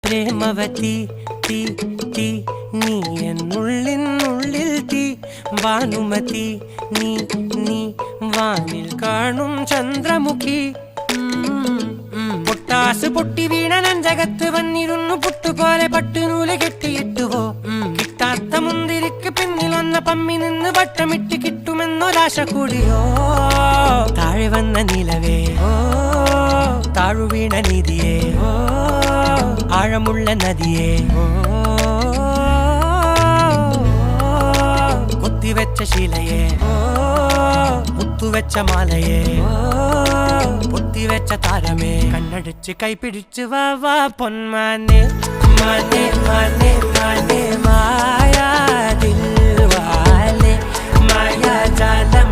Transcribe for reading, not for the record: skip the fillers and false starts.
പ്രേമവതി തീ തീ നീ എന്നുള്ളിൽ തീ ഭാനുമതി നീ നീ വാനിൽ കാണും ചന്ദ്രമുഖി പൊട്ടാസ് പൊട്ടി വീണ നഞ്ചകത്ത് വന്നിരുന്നു പുട്ടുപോലെ പട്ടുനൂല് കെട്ടിയിട്ടുവോ കിട്ടാത്ത മുന്തിരിക്ക് പിന്നിൽ വന്ന പമ്മി നിന്ന് വട്ടമിട്ട് കിട്ടുമെന്നൊരാശ കൂടിയോ താഴെ വന്ന നിലവേ ഓ താഴു വീണ നിധിയേ ഓ ആഴമുള്ള നദിയേ ഓ കൊത്തിവെച്ച ശിലയേ ഓ മുത്തുവെച്ച മാലയേ പൊത്തിവെച്ച താരമേ കണ്ണടിച്ച് കൈപിടിച്ച് വാ വാ പൊന്മാനെ മാനെ മാനെ മാനെ മായാ ദിൽവാലെ മായാ ജാലം